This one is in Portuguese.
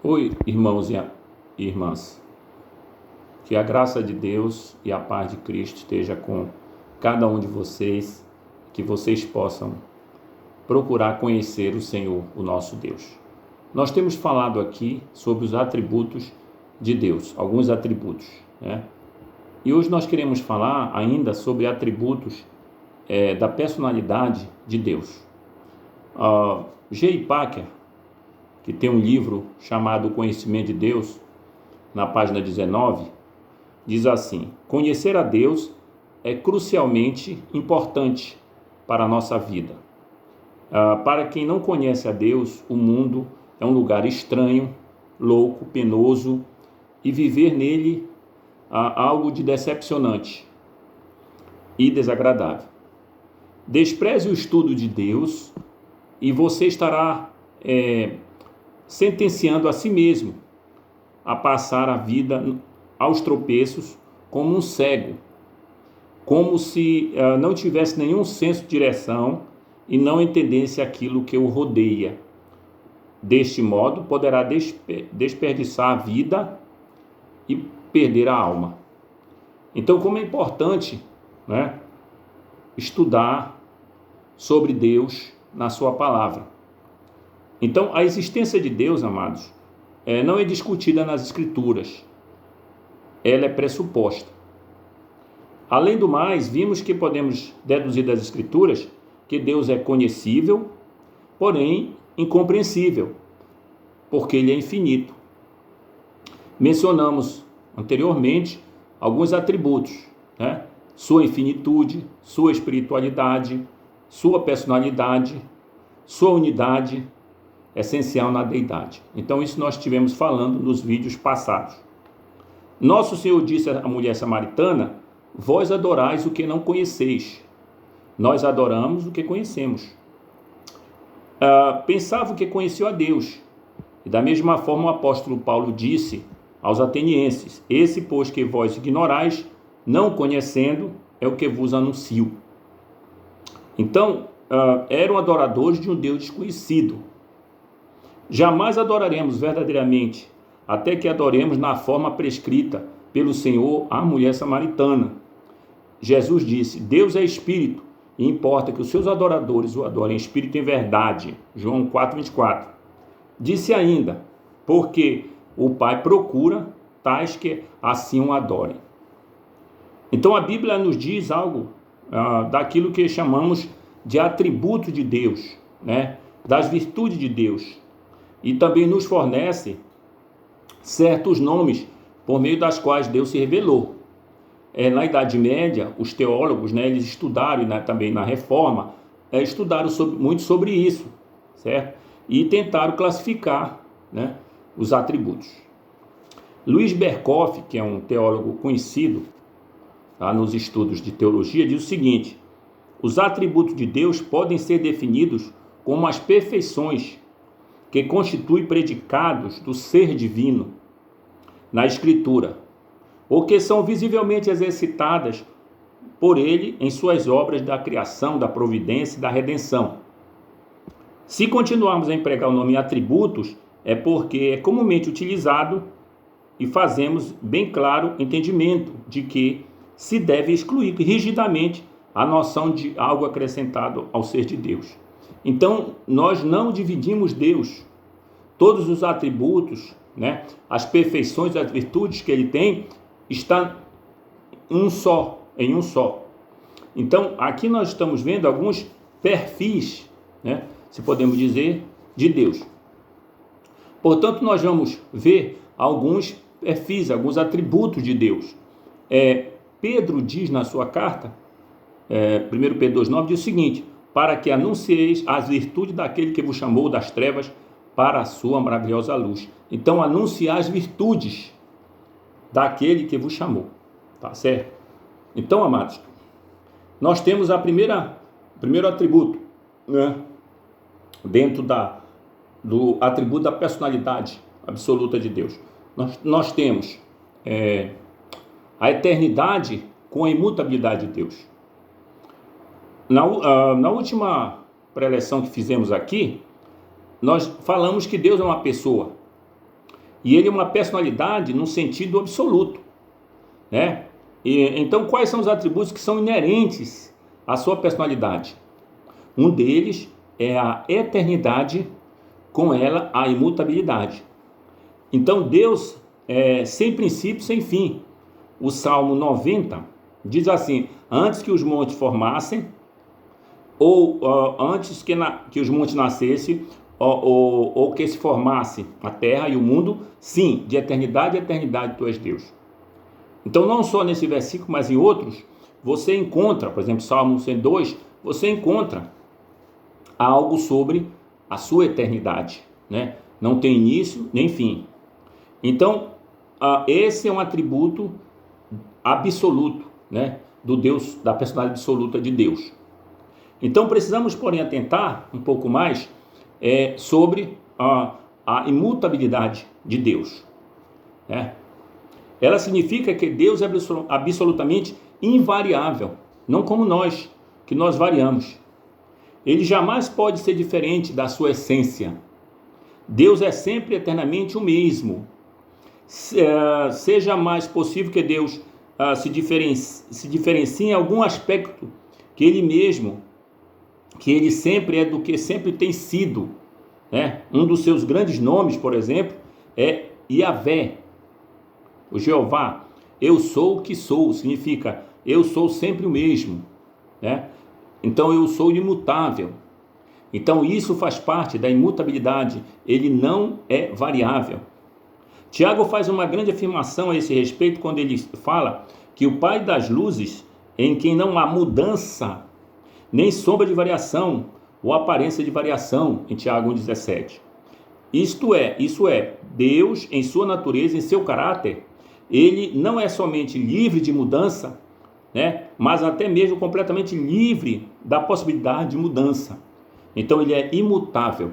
Oi, irmãos e irmãs. Que a graça de Deus e a paz de Cristo esteja com cada um de vocês, que vocês possam procurar conhecer o Senhor, o nosso Deus. Nós temos falado aqui sobre os atributos de Deus, alguns atributos, né? E hoje nós queremos falar ainda sobre atributos da personalidade de Deus. J. Packer, que tem um livro chamado O Conhecimento de Deus, na página 19, diz assim: conhecer a Deus é crucialmente importante para a nossa vida. Para quem não conhece a Deus, o mundo é um lugar estranho, louco, penoso, e viver nele algo de decepcionante e desagradável. Despreze o estudo de Deus e você estará sentenciando a si mesmo a passar a vida aos tropeços como um cego, como se não tivesse nenhum senso de direção e não entendesse aquilo que o rodeia. Deste modo, poderá desperdiçar a vida e perder a alma. Então, como é importante, né, estudar sobre Deus na sua palavra. Então, a existência de Deus, amados, não é discutida nas Escrituras. Ela é pressuposta. Além do mais, vimos que podemos deduzir das Escrituras que Deus é conhecível, porém incompreensível, porque Ele é infinito. Mencionamos anteriormente alguns atributos, né? Sua infinitude, sua espiritualidade, sua personalidade, sua unidade essencial na deidade. Então isso nós estivemos falando nos vídeos passados. Nosso Senhor disse à mulher samaritana: vós adorais o que não conheceis, nós adoramos o que conhecemos. Pensava que conheceu a Deus, e da mesma forma o apóstolo Paulo disse aos atenienses: esse pois que vós ignorais, não conhecendo, é o que vos anuncio. Então eram adoradores de um Deus desconhecido. Jamais adoraremos verdadeiramente até que adoremos na forma prescrita pelo Senhor a mulher samaritana. Jesus disse: Deus é espírito e importa que os seus adoradores o adorem em espírito e em verdade. João 4:24. Disse ainda: porque o Pai procura tais que assim o adorem. Então a Bíblia nos diz algo daquilo que chamamos de atributo de Deus, né? Das virtudes de Deus. E também nos fornece certos nomes por meio das quais Deus se revelou. Na Idade Média, os teólogos, né, eles estudaram, né, também na Reforma, estudaram muito sobre isso, certo? E tentaram classificar, né, os atributos. Luiz Berkoff, que é um teólogo conhecido nos estudos de teologia, diz o seguinte: os atributos de Deus podem ser definidos como as perfeições que constituem predicados do ser divino na Escritura, ou que são visivelmente exercitadas por ele em suas obras da criação, da providência e da redenção. Se continuarmos a empregar o nome atributos, é porque é comumente utilizado e fazemos bem claro entendimento de que se deve excluir rigidamente a noção de algo acrescentado ao ser de Deus. Então, nós não dividimos Deus. Todos os atributos, né, as perfeições, as virtudes que ele tem, está em um só. Então, aqui nós estamos vendo alguns perfis, né, se podemos dizer, de Deus. Portanto, nós vamos ver alguns perfis, alguns atributos de Deus. Pedro diz na sua carta, 1 Pedro 2,9, diz o seguinte: para que anuncieis as virtudes daquele que vos chamou das trevas para a sua maravilhosa luz. Então, anunciar as virtudes daquele que vos chamou. Tá certo? Então, amados, nós temos o primeiro atributo, né, dentro do atributo da personalidade absoluta de Deus. Nós temos a eternidade com a imutabilidade de Deus. Na última preleção que fizemos aqui, nós falamos que Deus é uma pessoa. E ele é uma personalidade no sentido absoluto, né? Então, quais são os atributos que são inerentes à sua personalidade? Um deles é a eternidade, com ela a imutabilidade. Então, Deus é sem princípio, sem fim. O Salmo 90 diz assim: antes que os montes formassem, ou antes que os montes nascessem, ou que se formasse a terra e o mundo, sim, de eternidade a eternidade tu és Deus. Então, não só nesse versículo, mas em outros, você encontra, por exemplo, Salmo 102, você encontra algo sobre a sua eternidade, né? Não tem início nem fim. Então, esse é um atributo absoluto, né, do Deus, da personalidade absoluta de Deus. Então, precisamos, porém, atentar um pouco mais sobre a imutabilidade de Deus, né? Ela significa que Deus é absolutamente invariável, não como nós, que nós variamos. Ele jamais pode ser diferente da sua essência. Deus é sempre eternamente o mesmo. Seja mais possível que Deus se diferencie em algum aspecto que ele mesmo, que ele sempre é do que sempre tem sido, né? Um dos seus grandes nomes, por exemplo, é Yahvé, o Jeová. Eu sou o que sou, significa eu sou sempre o mesmo, né? Então eu sou imutável. Então isso faz parte da imutabilidade, ele não é variável. Tiago faz uma grande afirmação a esse respeito quando ele fala que o Pai das luzes, em quem não há mudança, nem sombra de variação ou aparência de variação, em Tiago 1,17. Isso é, Deus em sua natureza, em seu caráter, ele não é somente livre de mudança, né, mas até mesmo completamente livre da possibilidade de mudança. Então ele é imutável.